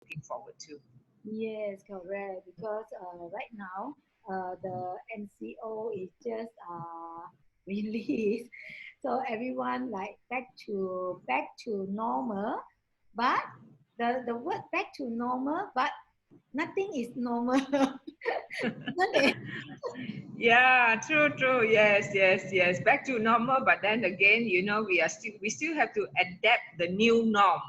looking forward to. Yes, correct. Because right now, the NCO is just released, so everyone like back to normal. But the word back to normal, but nothing is normal, isn't it? Yeah, true, true. Yes, yes, yes. Back to normal, but then again, we still have to adapt the new norm,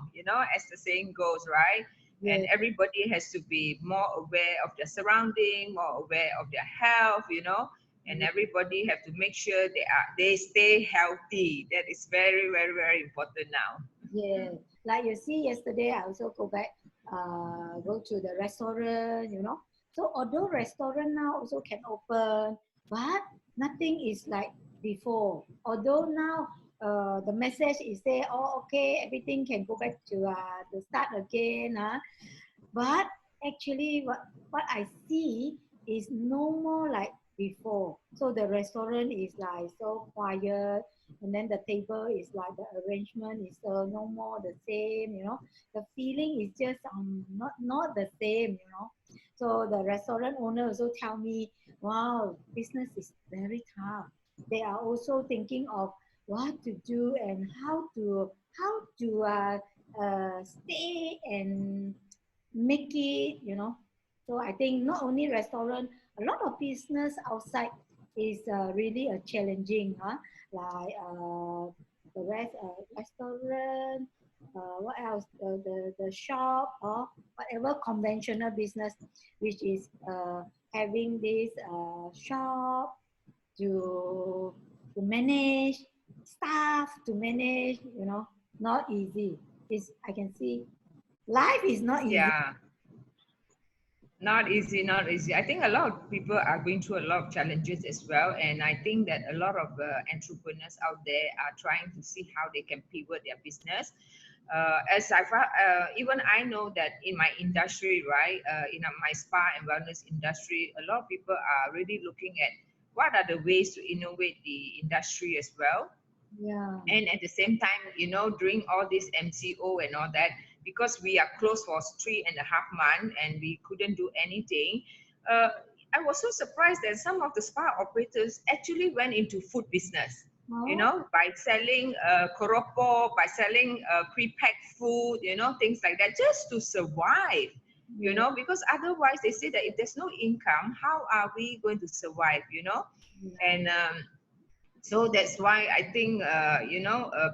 as the saying goes, right? And Yes. everybody has to be more aware of their surrounding, more aware of their health, and everybody have to make sure they stay healthy. That is very, very, very important now. Yeah, like you see, yesterday I also go to the restaurant. So although restaurant now also can open, but nothing is like before. Although now the message is say, oh, okay, everything can go back to start again. But actually, what I see is no more like before. So the restaurant is like so quiet, and then the table is like the arrangement is no more the same. The feeling is just not the same. So the restaurant owner also tell me, wow, business is very tough. They are also thinking of what to do and how to stay and make it. So I think not only restaurant, a lot of business outside is really a challenging, like the restaurant, what else, the shop or whatever conventional business, which is having this shop to manage, staff to manage. Not easy. It's, I can see life is not easy. Yeah. Not easy, not easy. I think a lot of people are going through a lot of challenges as well, and I think that a lot of entrepreneurs out there are trying to see how they can pivot their business. Even I know that in my industry, right, in my spa and wellness industry, a lot of people are really looking at what are the ways to innovate the industry as well. Yeah. And at the same time, during all this MCO and all that, because we are closed for 3.5 months and we couldn't do anything, uh, I was so surprised that some of the spa operators actually went into food business, Oh, by selling koropo, by selling pre-packed food, things like that, just to survive. yeah. Because otherwise they say that if there's no income, how are we going to survive, Yeah. and so that's why I think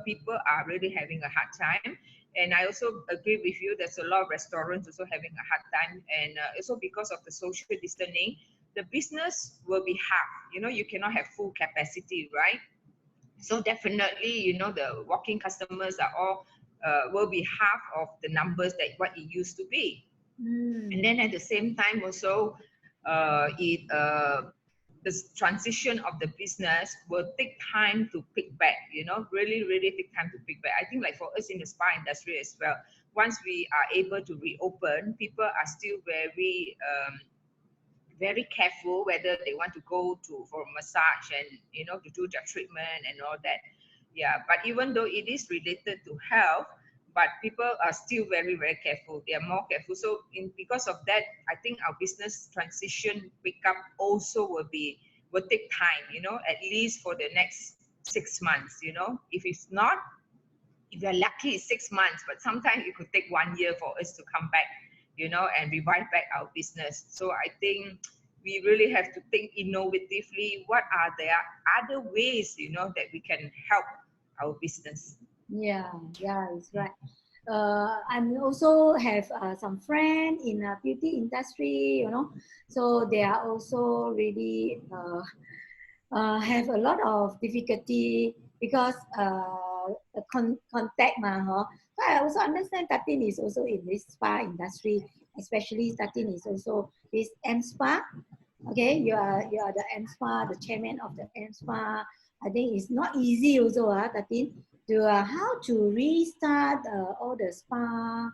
people are really having a hard time. And I also agree with you, there's a lot of restaurants also having a hard time, and also because of the social distancing, the business will be half. You cannot have full capacity, right? So definitely, the walking customers are all will be half of the numbers that what it used to be. And Mm. then at the same time also, it the transition of the business will take time to pick back, really, really take time to pick back. I think like for us in the spa industry as well, once we are able to reopen, people are still very careful whether they want to go to for massage and to do their treatment and all that. Yeah, but even though it is related to health, but people are still very, very careful. They are more careful. So because of that, I think our business transition pickup also will take time, at least for the next 6 months. If it's not, if you're lucky, it's 6 months, but sometimes it could take 1 year for us to come back, and revive back our business. So I think we really have to think innovatively. What are there other ways, that we can help our business? Yeah, yeah, it's right. I also have some friend in beauty industry. So they are also really have a lot of difficulty because the contact So I also understand Tatin is also in this spa industry, especially Tatin is also this M spa. Okay, you are the M spa, the chairman of the M spa. I think it's not easy also, Tatin, to how to restart all the spa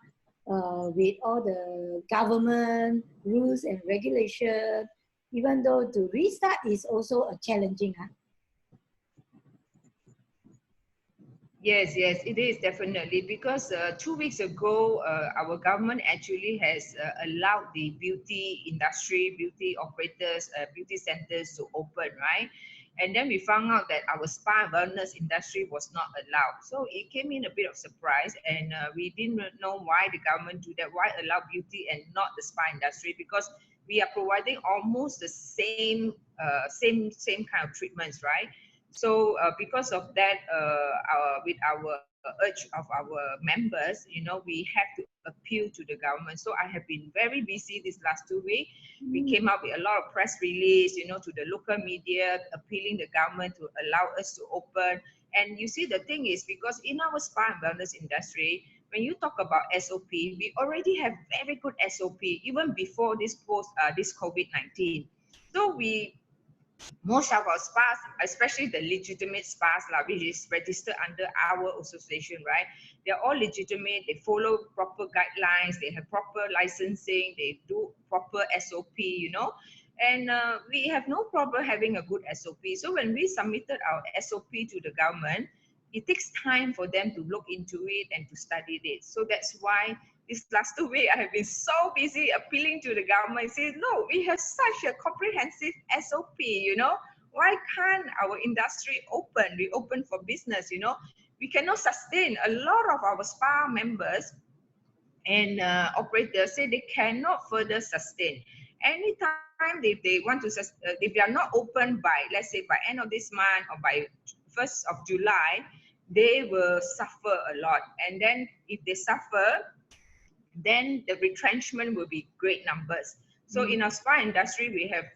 with all the government rules and regulation. Even though to restart is also a challenging. Yes, yes, it is definitely because 2 weeks ago, our government actually has allowed the beauty industry, beauty operators, beauty centers to open, right? And then we found out that our spa and wellness industry was not allowed. So it came in a bit of surprise, and we didn't know why the government do that. Why allow beauty and not the spa industry? Because we are providing almost the same kind of treatments, right? So because of that, with our urge of our members, we have to appeal to the government. So I have been very busy this last 2 weeks. We Mm. came up with a lot of press release, to the local media, appealing the government to allow us to open. And you see, the thing is, because in our spa and wellness industry, when you talk about SOP, we already have very good SOP even before this COVID-19. So most of our spas, especially the legitimate spas, which is registered under our association, right? They're all legitimate. They follow proper guidelines. They have proper licensing. They do proper SOP. And we have no problem having a good SOP. So when we submitted our SOP to the government, it takes time for them to look into it and to study it. So that's why this last 2 weeks I have been so busy appealing to the government, saying, no, we have such a comprehensive SOP. Why can't our industry open? We open for business. We cannot sustain a lot of our spa members and operators say they cannot further sustain. Anytime they want to, if they are not open by, let's say, by end of this month or by 1st of July, they will suffer a lot. And then if they suffer, then the retrenchment will be great numbers. So Mm. in our spa industry, we have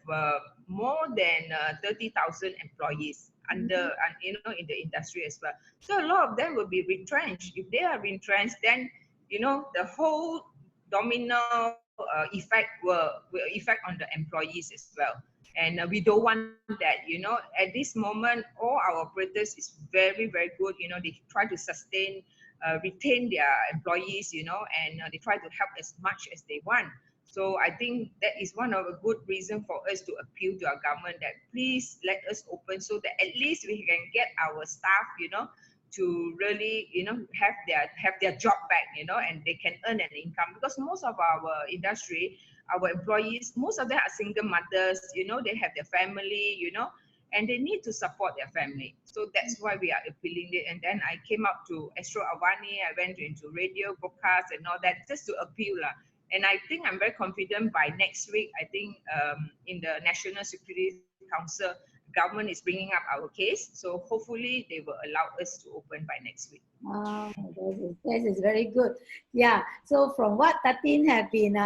more than 30,000 employees in the industry as well. So a lot of them will be retrenched. If they are retrenched, then the whole domino effect will affect on the employees as well. And we don't want that. At this moment, all our operators is very, very good. They try to sustain, retain their employees, and they try to help as much as they want. So I think that is one of a good reason for us to appeal to our government that please let us open so that at least we can get our staff, to really, have their job back, and they can earn an income because most of our industry, our employees, most of them are single mothers, they have their family, and they need to support their family. So that's why we are appealing it. And then I came up to Astro Avani, I went into radio, broadcast, and all that just to appeal. And I think I'm very confident by next week, I think in the National Security Council, government is bringing up our case. So hopefully they will allow us to open by next week. Ah, that is very good. Yeah. So from what Tatin have been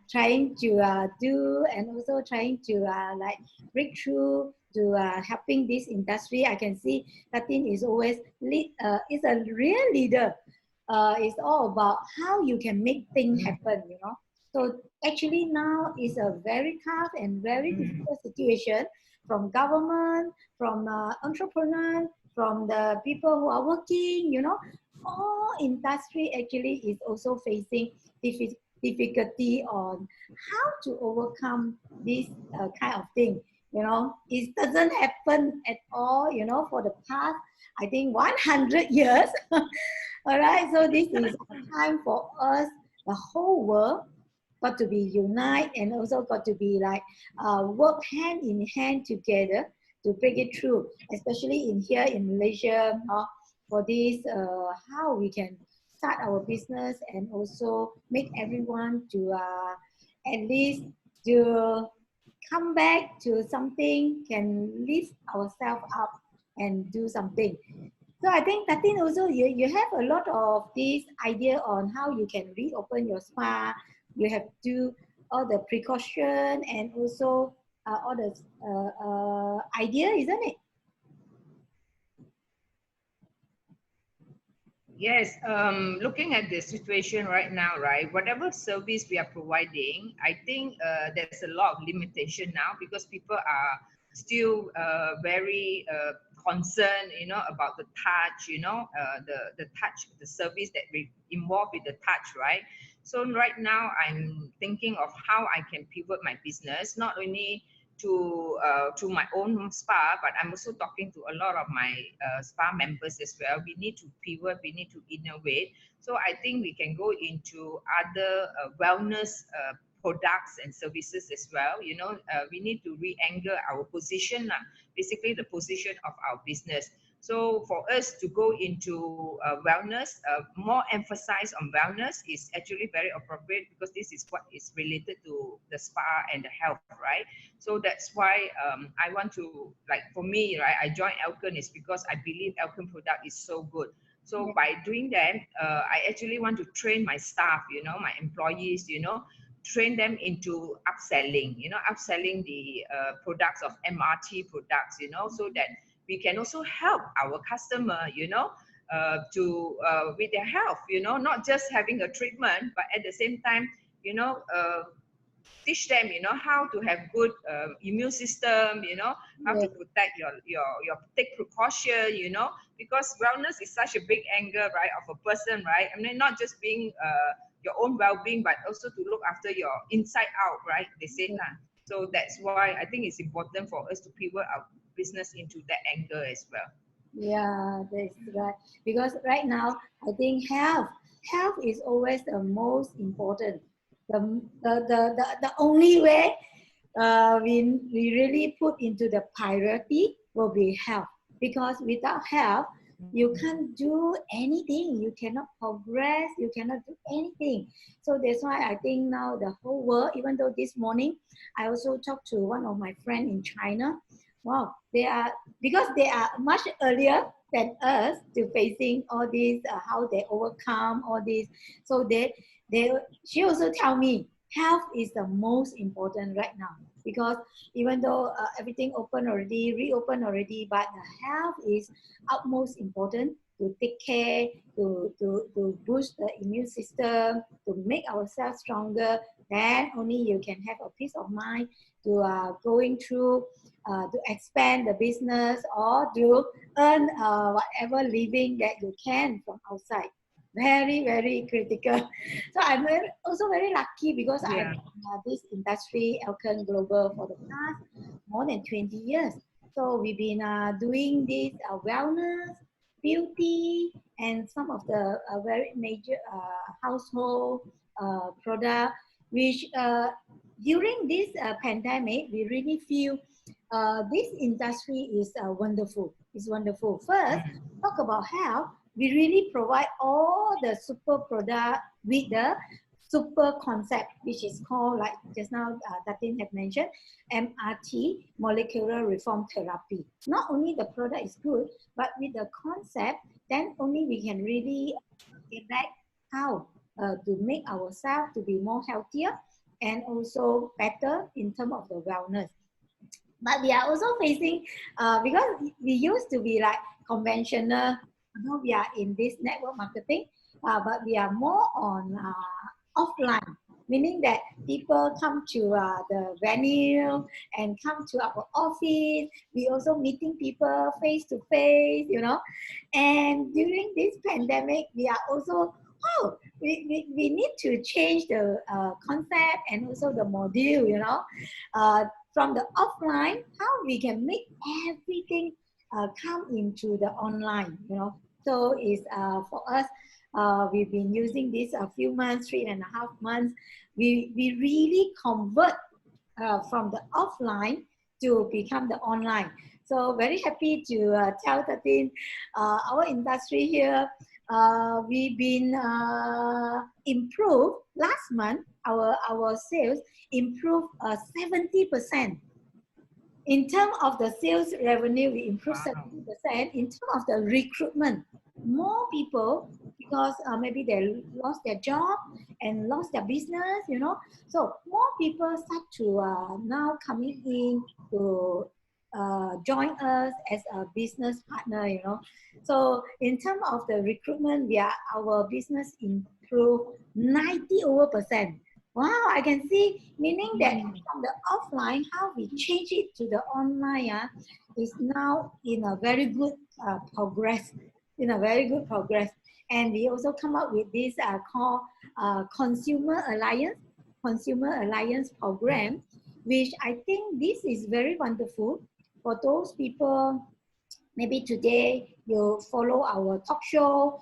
trying to do and also trying to like break through to helping this industry, I can see Tatin is always is a real leader. It's all about how you can make things happen. So actually now is a very tough and very difficult situation from government, from entrepreneurs, from the people who are working. All industry actually is also facing difficulty on how to overcome this kind of thing. It doesn't happen at all, for the past, I think, 100 years. All right, so this is a time for us, the whole world, got to be unite and also got to be like work hand in hand together to break it through, especially in here in Malaysia, for this how we can start our business and also make everyone to at least to come back to something, can lift ourselves up and do something. So I think Tatin also you have a lot of this idea on how you can reopen your spa. You have to all the precaution and also all the idea, isn't it? Yes, looking at the situation right now, right, whatever service we are providing, I think there's a lot of limitation now because people are still very concerned, about the touch, the touch, the service that we involved with the touch, right? So right now I'm thinking of how I can pivot my business, not only to my own spa, but I'm also talking to a lot of my spa members as well. We need to pivot, we need to innovate. So I think we can go into other wellness products and services as well. We need to re-angle our position, basically the position of our business. So for us to go into wellness, more emphasis on wellness is actually very appropriate, because this is what is related to the spa and the health, right? So that's why I want to, like, for me, right, I joined Elkin is because I believe Elkin product is so good. So by doing that, I actually want to train my staff, my employees, train them into upselling, upselling the products of MRT products, so that we can also help our customer, to with their health, not just having a treatment, but at the same time, teach them, how to have good immune system, how to protect your take precaution, because wellness is such a big angle, right, of a person, right? I mean, not just being your own well-being, but also to look after your inside out, right? They say that. So that's why I think it's important for us to pivot our business into that angle as well. Yeah, that's right. Because right now, I think health is always the most important. The only way we really put into the priority will be health. Because without health, you can't do anything. You cannot progress. You cannot do anything. So that's why I think now the whole world, even though this morning I also talked to one of my friends in China. Wow, because they are much earlier than us to facing all these, how they overcome all this. So she also tell me health is the most important right now, because even though everything reopen already, but the health is utmost important to take care, to boost the immune system, to make ourselves stronger. Then only you can have a peace of mind to going through to expand the business or to earn whatever living that you can from outside. Very, very critical. So I'm also very lucky because I'm in this industry, Elkin Global, for the past more than 20 years. So we've been doing this wellness, beauty, and some of the very major household product, which during this pandemic, we really feel this industry is wonderful. It's wonderful. First, talk about health. We really provide all the super product with the super concept, which is called, like just now Datin had mentioned, MRT, molecular reform therapy. Not only the product is good, but with the concept, then only we can really get back how to make ourselves to be more healthier and also better in terms of the wellness. But we are also facing, because we used to be like conventional, now we are in this network marketing, but we are more on offline, meaning that people come to the venue and come to our office. We also meeting people face to face, And during this pandemic, we are also, we need to change the concept and also the module, from the offline, how we can make everything come into the online, So it's for us, we've been using this a few months, 3.5 months. We really convert from the offline to become the online. So very happy to tell Tatin, our industry here, we've been improved last month. Our sales improved 70%. In terms of the sales revenue, we improved 70%. In terms of the recruitment, more people, because maybe they lost their job and lost their business, So more people start to now coming in to join us as a business partner, So in terms of the recruitment, our business improved 90%. Wow, I can see, meaning that from the offline, how we change it to the online is now in a very good progress, And we also come up with this called Consumer Alliance program, which I think this is very wonderful for those people. Maybe today you follow our talk show.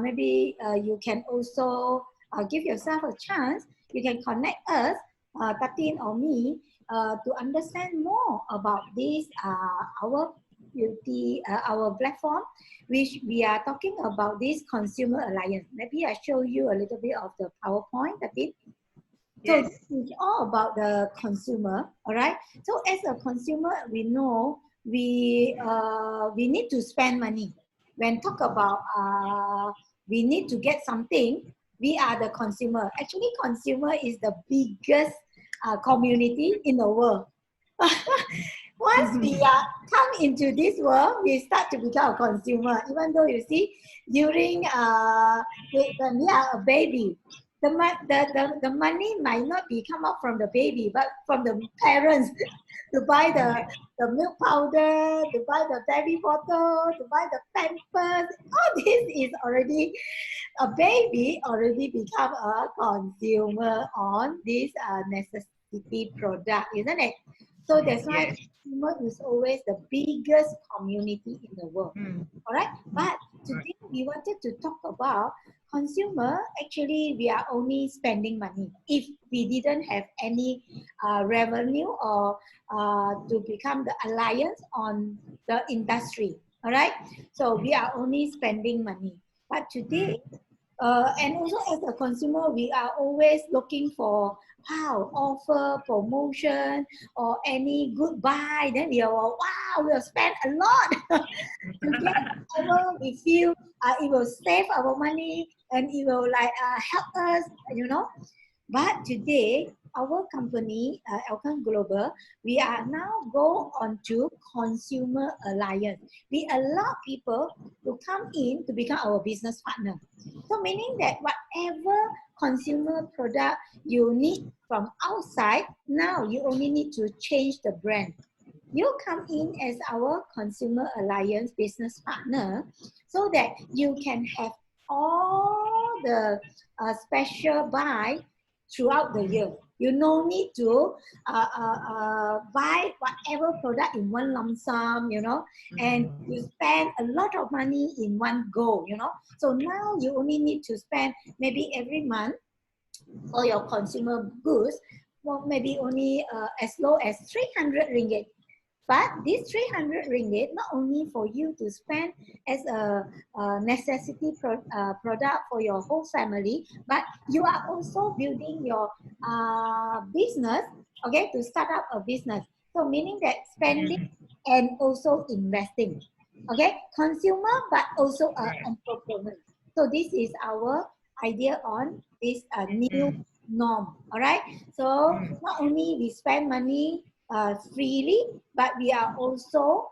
Maybe you can also give yourself a chance. You can connect us, Tatin or me, to understand more about this, our beauty, our platform, which we are talking about this consumer alliance. Maybe I show you a little bit of the PowerPoint, Tatin. So Yes. this is all about the consumer, all right? So as a consumer, we know we need to spend money. When talk about we need to get something, we are the consumer. Actually, consumer is the biggest community in the world. Once we come into this world, we start to become a consumer. Even though you see, during when we are a baby, the money might not be come out from the baby, but from the parents to buy the milk powder, to buy the baby bottle, to buy the pampers. All this is already a baby already become a consumer on this necessity product, isn't it? So that's why Yes. consumer is always the biggest community in the world. All right. But today we wanted to talk about consumer. Actually, we are only spending money. If we didn't have any revenue or to become the alliance on the industry. All right. So we are only spending money. But today, and also as a consumer, we are always looking for wow, offer, promotion, or any good buy. Then we are wow, we'll spend a lot to get whatever we feel it will save our money and it will like help us, you know. But today, our company, Elkan Global, we are now go on to consumer alliance. We allow people to come in to become our business partner. So meaning that whatever consumer product you need from outside, now you only need to change the brand. You come in as our consumer alliance business partner so that you can have all the special buy throughout the year. You no need to buy whatever product in one lump sum, you know, and you spend a lot of money in one go, you know. So now you only need to spend maybe every month for your consumer goods, well, maybe only as low as 300 ringgit. But this 300 ringgit, not only for you to spend as a necessity product for your whole family, but you are also building your business, okay, to start up a business. So meaning that spending and also investing, okay, consumer, but also an entrepreneur. So this is our idea on this new norm, all right? So not only we spend money freely, but we are also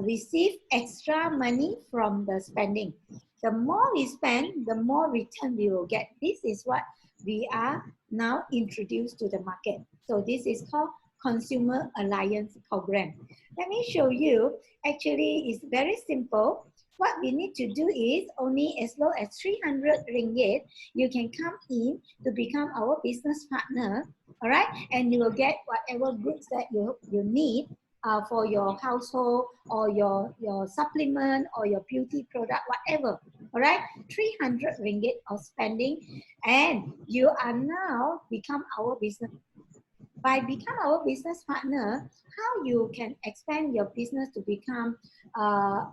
receive extra money from the spending. The more we spend, the more return we will get. This is what we are now introduced to the market. So this is called Consumer Alliance Program. Let me show you. Actually, it's very simple. What we need to do is only as low as 300 ringgit, you can come in to become our business partner, all right? And you will get whatever goods that you need for your household or your supplement or your beauty product, whatever, all right? 300 ringgit of spending, and you are now become our business. By become our business partner, how you can expand your business to become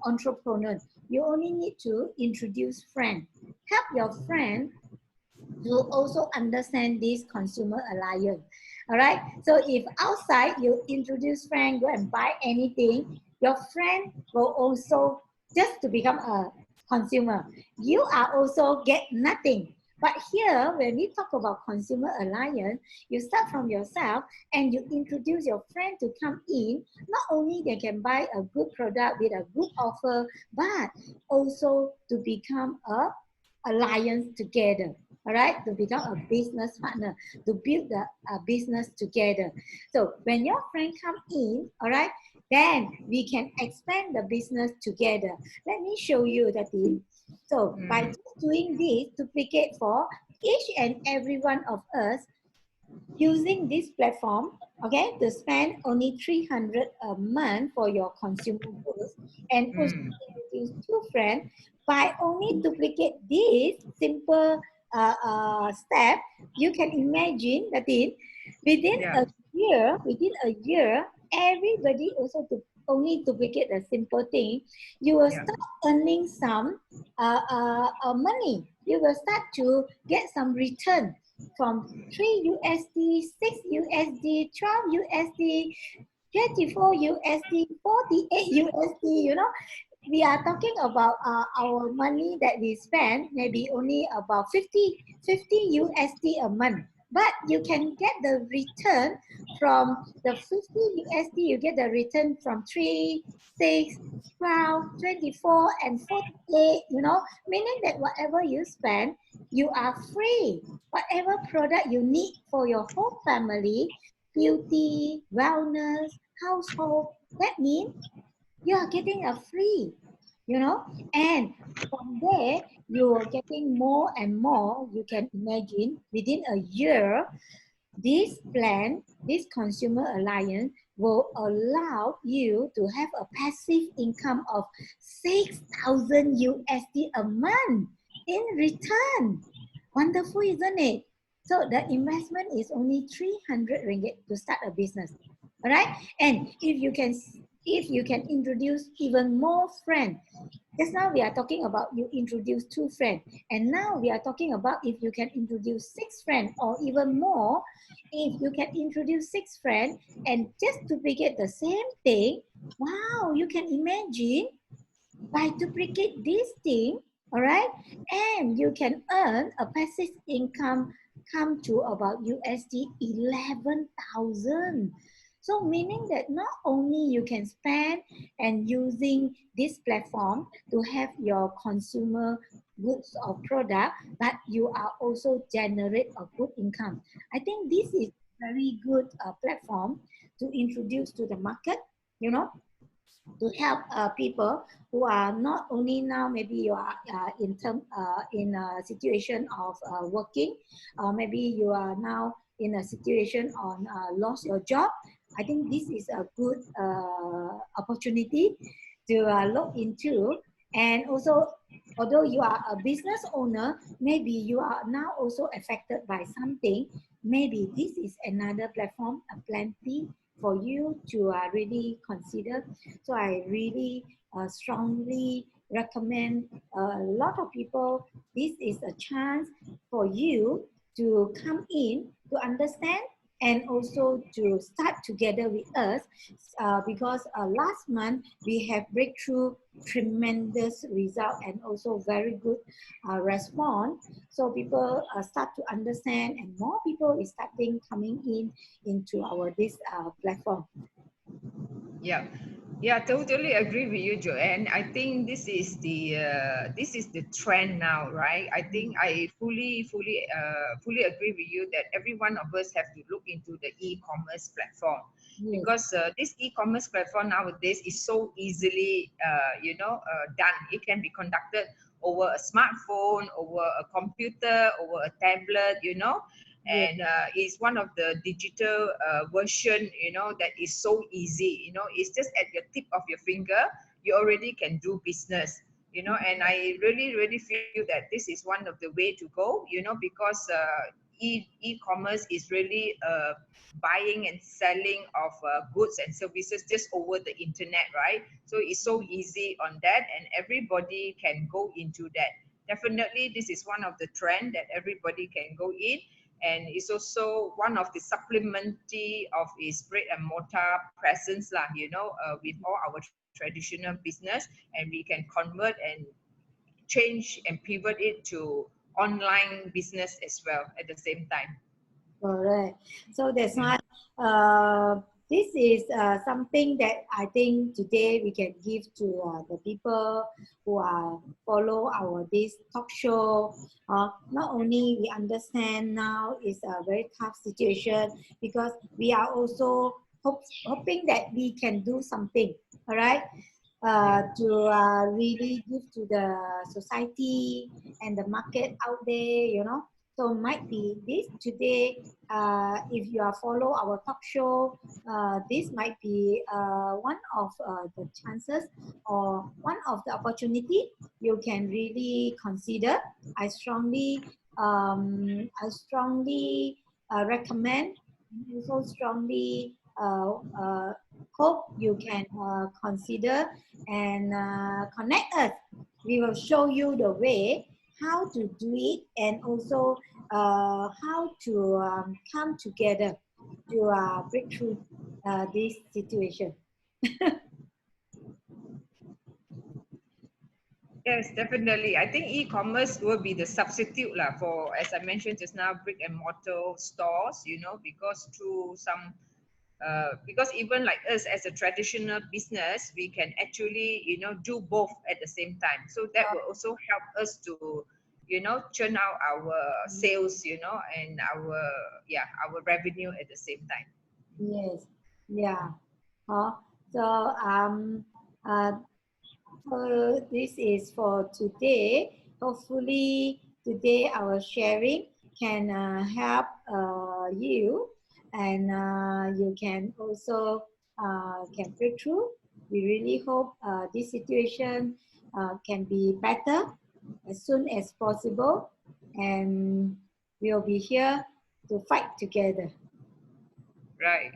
entrepreneur? You only need to introduce friend. Help your friend to also understand this consumer alliance. All right. So if outside you introduce friend, go and buy anything, your friend will also just to become a consumer. You are also get nothing. But here, when we talk about consumer alliance, you start from yourself and you introduce your friend to come in. Not only they can buy a good product with a good offer, but also to become a alliance together. All right, to become a business partner, to build the business together. So when your friend come in, all right, then we can expand the business together. Let me show you the thing. So by just doing this, duplicate for each and every one of us using this platform, okay, to spend only 300 a month for your consumer goods and also Mm. introduce two friends by only duplicate this simple step. You can imagine that in Yeah. within a year, everybody also to only duplicate the simple thing. You will Yeah. start earning some money. You will start to get some return from 3 USD, 6 USD, 12 USD, 24 USD, 48 USD, we are talking about our money that we spend maybe only about 50 USD a month. But you can get the return from the 50 USD, you get the return from 3, 6, 12, 24, and 48, meaning that whatever you spend, you are free. Whatever product you need for your whole family, beauty, wellness, household, that means you are getting a free, and from there you are getting more and more. You can imagine within a year, this plan, this consumer alliance will allow you to have a passive income of 6,000 USD a month in return. Wonderful, isn't it? So the investment is only 300 ringgit to start a business. All right? And if you can introduce even more friends. Just now we are talking about you introduce two friends, and now we are talking about if you can introduce six friends or even more. If you can introduce six friends and just duplicate the same thing, wow, you can imagine by duplicate this thing, all right, and you can earn a passive income come to about USD 11,000. So meaning that not only you can spend and using this platform to have your consumer goods or product, but you are also generate a good income. I think this is very good platform to introduce to the market, you know, to help people who are not only now maybe you are in a situation of working, or maybe you are now in a situation on lost your job. I think this is a good opportunity to look into. And also, although you are a business owner, maybe you are now also affected by something. Maybe this is another platform, a plenty for you to really consider. So I really strongly recommend a lot of people. This is a chance for you to come in to understand and also to start together with us, because last month we have breakthrough tremendous result and also very good response. So people start to understand, and more people is starting coming in into our this platform. Yeah, yeah, totally agree with you, Joanne. I think this is the trend now, right? I think I fully agree with you that every one of us have to look into the e-commerce platform, Yes, because this e-commerce platform nowadays is so easily done. It can be conducted over a smartphone, over a computer, over a tablet, yes, and it's one of the digital version, that is so easy. It's just at your tip of your finger, you already can do business. And I really feel that this is one of the way to go, because e-commerce is really buying and selling of goods and services just over the internet, right? So it's so easy on that, and everybody can go into that. Definitely this is one of the trend that everybody can go in, and it's also one of the supplementary of its brick and mortar presence lah, with all our traditional business, and we can convert and change and pivot it to online business as well at the same time. correct. So that's Yeah. why this is something that I think today we can give to the people who are follow our this talk show. Not only we understand now is a very tough situation, because we are also hoping that we can do something. All right. Yeah. To really give to the society and the market out there, So might be this today, if you are follow our talk show, this might be one of the chances or one of the opportunity you can really consider. I strongly recommend, also strongly hope you can consider and connect us. We will show you the way how to do it and also how to come together to break through this situation. Yes, definitely. I think e-commerce will be the substitute lah for, as I mentioned just now, brick and mortar stores. Because through some, because even like us as a traditional business, we can actually do both at the same time. So that will also help us to churn out our sales, and our revenue at the same time. Yes, yeah. So uh, this is for today. Hopefully, today our sharing can help you, and you can also can break through. We really hope this situation can be better as soon as possible, and we'll be here to fight together. Right.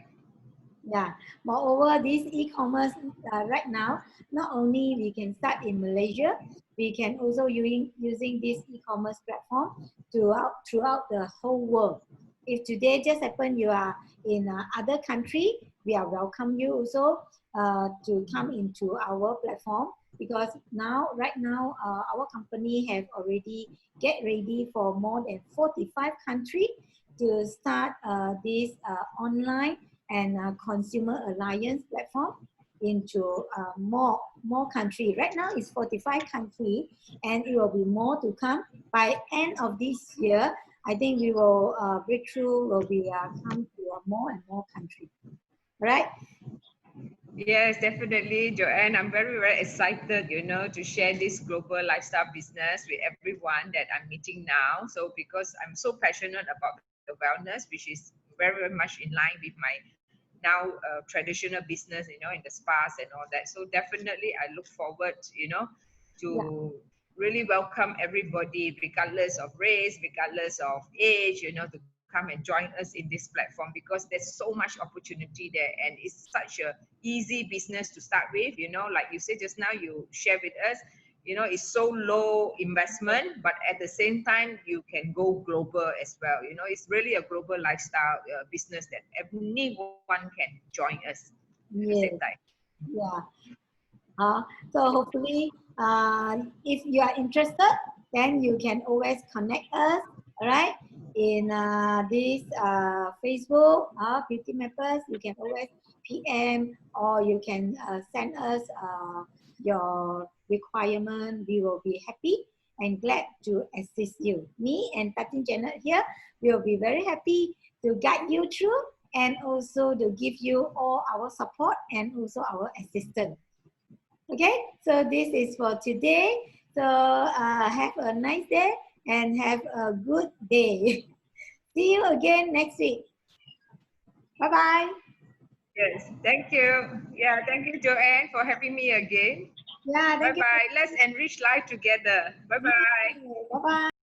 Yeah. Moreover, this e-commerce right now, not only we can start in Malaysia, we can also using this e-commerce platform throughout the whole world. If today just happen you are in other country, we are welcome you also to come into our platform, because right now our company have already get ready for more than 45 countries to start this online and consumer alliance platform into more country. Right now it's 45 country, and it will be more to come. By end of this year, I think we will breakthrough will be come to more and more country. Right? Yes, definitely, Joanne. I'm very, very excited, to share this global lifestyle business with everyone that I'm meeting now. So, because I'm so passionate about the wellness, which is very, very much in line with my now traditional business, in the spas and all that. So, definitely, I look forward, Yeah. to really welcome everybody, regardless of race, regardless of age, to come and join us in this platform, because there's so much opportunity there, and it's such a easy business to start with. Like you said just now, you share with us, it's so low investment, but at the same time you can go global as well. It's really a global lifestyle business that anyone can join us at the same Yes. time. Yeah. So hopefully, if you are interested, then you can always connect us, all right? In this Facebook, Beauty Mappers, you can always PM, or you can send us your requirement. We will be happy and glad to assist you. Me and Tatin Janet here will be very happy to guide you through, and also to give you all our support and also our assistance. Okay, so this is for today. So have a nice day and have a good day. See you again next week. Bye-bye. Yes, thank you. Yeah, thank you, Joanne, for having me again. Yeah, Bye thank you. bye. Let's enrich life together. Bye bye. Bye-bye.